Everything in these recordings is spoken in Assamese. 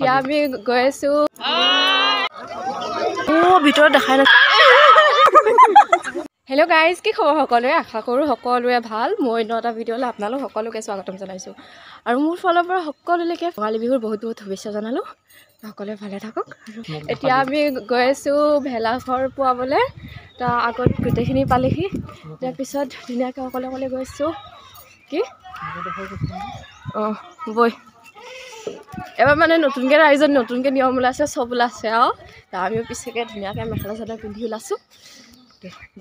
এতিয়া আমি গৈ আছো ভিতৰত দেখাই নাই হেল্ল' গাইজ কি খবৰ সকলোৰে আশা কৰোঁ সকলোৰে ভাল মই নটা ভিডিঅ'লৈ আপোনালোক সকলোকে স্বাগতম জনাইছোঁ আৰু মোৰ ফালৰ পৰা সকলোলৈকে ভোগালী বিহুৰ বহুত বহুত শুভেচ্ছা জনালোঁ সকলোৱে ভালে থাকক এতিয়া আমি গৈ আছোঁ ভেলাঘৰ পোৱাবলৈ তাৰ আগত গোটেইখিনি পালেহি তাৰপিছত ধুনীয়াকৈ অকলে অকলে গৈছোঁ কি অঁ বৈ এবাৰ মানে নতুনকৈ ৰাইজত নতুনকৈ নিয়ম ওলাইছে চব ওলাইছে আৰু তাৰ আমিও পিছকৈ ধুনীয়াকৈ মেখেলা চাদৰ পিন্ধি ওলাইছোঁ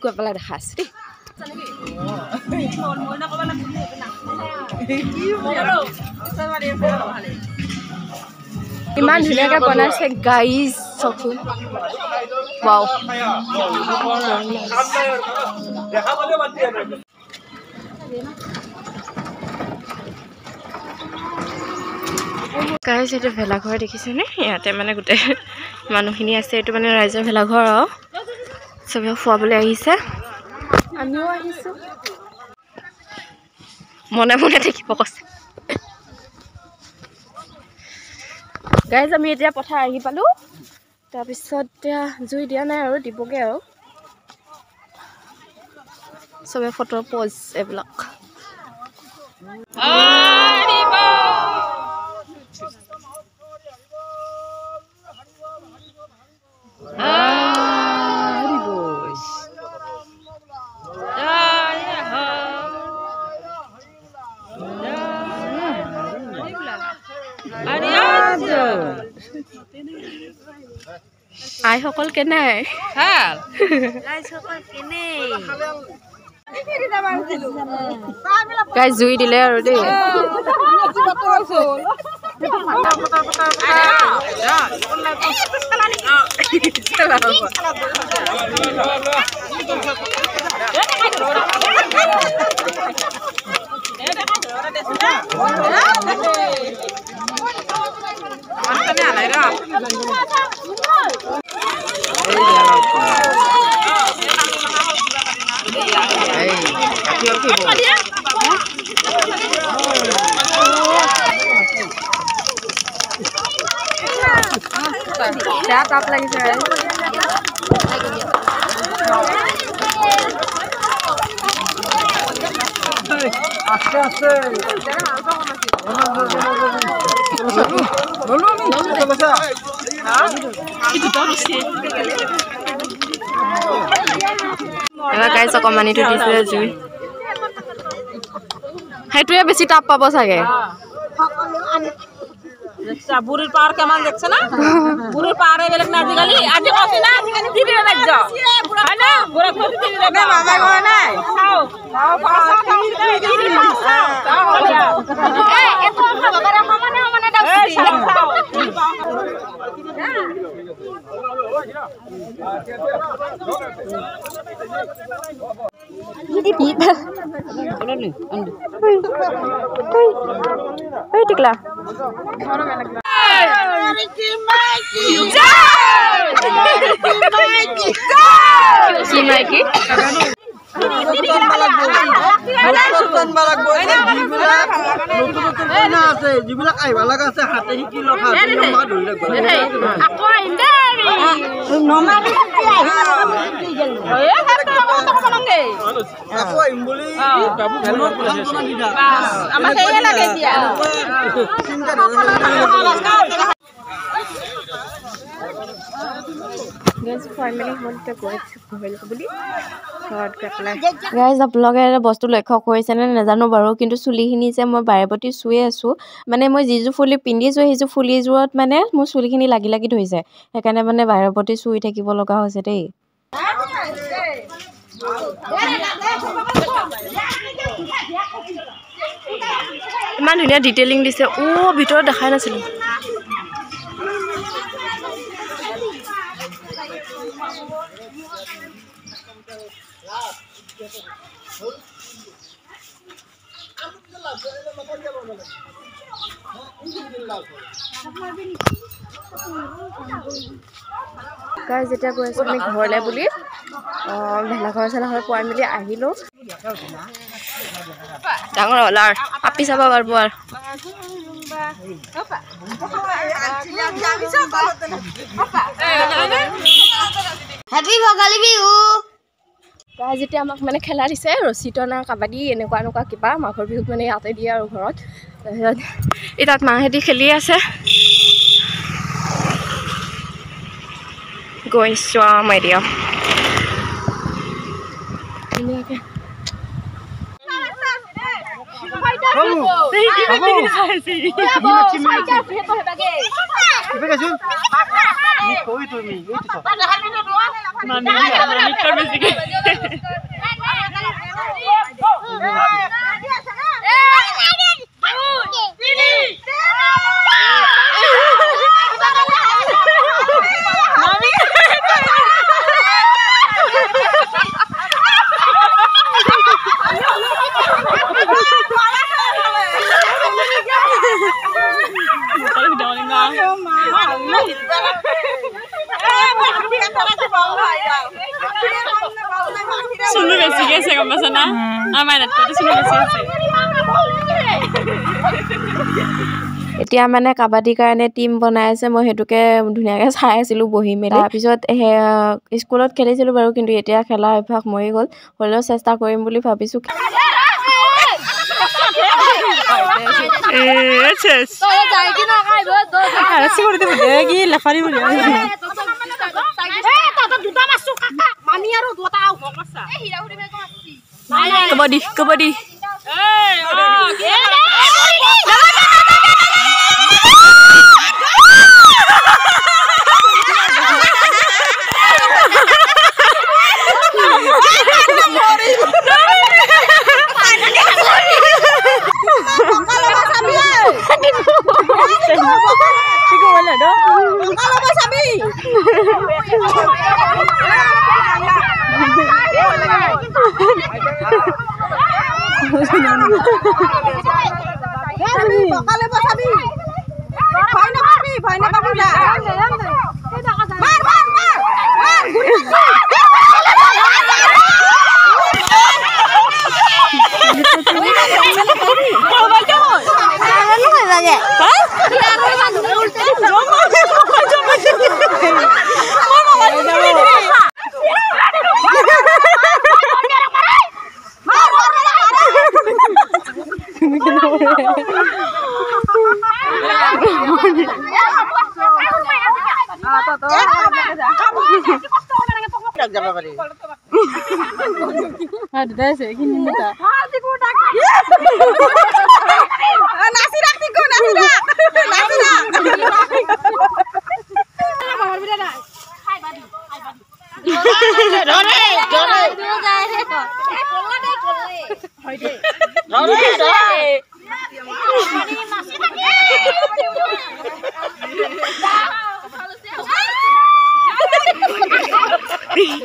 গৈ পেলাই দেখা আছোঁ দেই ইমান ধুনীয়াকৈ বনাইছে গাইজ চকোন ৱাও গাইজ এইটো ভেলাঘৰ দেখিছেনে ইয়াতে মানে গোটেই মানুহখিনি আছে এইটো মানে ৰাইজৰ ভেলাঘৰ আৰু চবে খুৱাবলৈ আহিছে আমিও আহিছোঁ মনে মনে থাকিব কৈছে গাইজ আমি এতিয়া পথাৰ আহি পালোঁ তাৰপিছত এতিয়া জুই দিয়া নাই আৰু দিবগৈ আৰু চবে ফটোৰ প'জ এইবিলাক আইসকল কেনে ভাল গাই জুই দিলে আৰু দেই তাপ লাগিছে আস্তে আস্তে এবাৰ গাইছ অকমানিটো দিছিলে জুই সেইটোৱে বেছি তাপ পাব চাগে বুড়ির পাওয়ার কেমন দেখছে না বুড়ির পাওয়ার বেলেগ না আজিকালি আজি কফি না আজিকালি টিভির রাজ্য হয় না বুড়া কফি টিভির রাজ্য বাবা কয় নাই খাও এই এত বাবারা সমানে সমানে ডাকছি খাও টিকলা যিবিলাক আহিব লগা আছে হাতে শিকি লগা আপোনালোকে এটা বস্তু লক্ষ্য কৰিছেনে নাজানো বাৰু কিন্তু চুলিখিনি যে মই বাৰে প্ৰতি চুই আছোঁ মানে মই যিযোৰ ফুলি পিন্ধিছোঁ সেইযোৰ ফুলিযোৰত মানে মোৰ চুলিখিনি লাগি লাগি ধৰিছে সেইকাৰণে মানে বাৰে প্ৰতি চুই থাকিব লগা হৈছে দেই ইমান ধুনীয়া ডিটেইলিং দিছে ভিতৰত দেখাই নাছিলোঁ গাইজ যেতিয়া গৈ আছোঁ আমি ঘৰলৈ বুলি ভেলাঘৰ চেলাঘৰ পোৱাই মেলি আহিলোঁ ডাঙৰ হ'ল আৰু আপি চাব পাৰিব আৰু Happy ভোগালী বিহু তাই যেতিয়া আমাক মানে খেলা দিছে ৰছী টনা কাবাডী এনেকুৱা কিবা মাঘৰ বিহুত মানে ইয়াতে দিয়ে আৰু ঘৰত তাৰপিছত এই তাত মাহেঁতি খেলি আছে গৈছোঁ মই দিয়া ধুনীয়াকৈ Sunu basic আছে গম পাছ না আমাৰ নাটকতে sunu basic আছে এতিয়া মানে কাবাডীৰ কাৰণে টিম বনাই আছে মই হেতুকে ধুনীয়াকৈ চাই আছিলোঁ বহি মেলি তাৰপিছত স্কুলত খেলিছিলোঁ বাৰু কিন্তু এতিয়া খেলা অভ্যাস মৰি গ'ল হ'লেও চেষ্টা কৰিম বুলি ভাবিছোঁ কাবাডী কাবাডী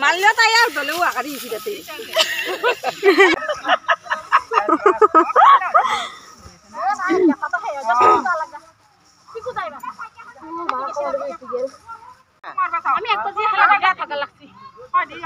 মাল্য তাইয়া দলেও আকারি ইছিতে আমি এক কেজি হালা থাকা লাগছি হয় দি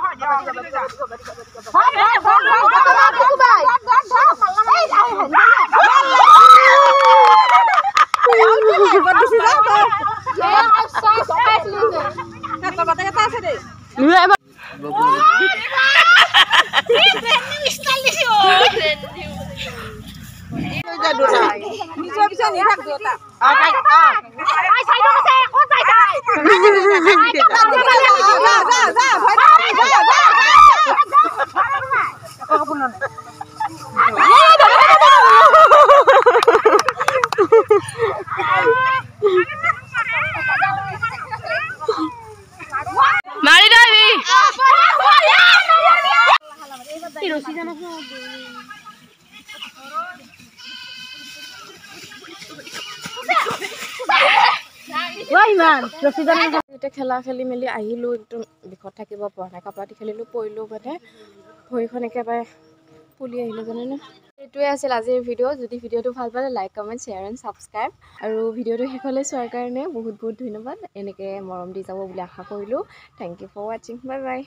মারি দাবি খেলা খেলি মেলি আহিলোঁ একদম বিষত থাকিব পৰা নাই কাবাডী খেলিলোঁ পৰিলোঁ মানে ভৰিখন একেবাৰে ফুলি আহিলোঁ জানেনে এইটোৱে আছিল আজিৰ ভিডিঅ' যদি ভিডিঅ'টো ভাল পালে like comment share and subscribe আৰু ভিডিঅ'টো শেষলৈ চোৱাৰ কাৰণে বহুত বহুত ধন্যবাদ এনেকৈ মৰম দি যাব বুলি আশা কৰিলোঁ থেংক ইউ ফৰ ৱাচিং বাই বাই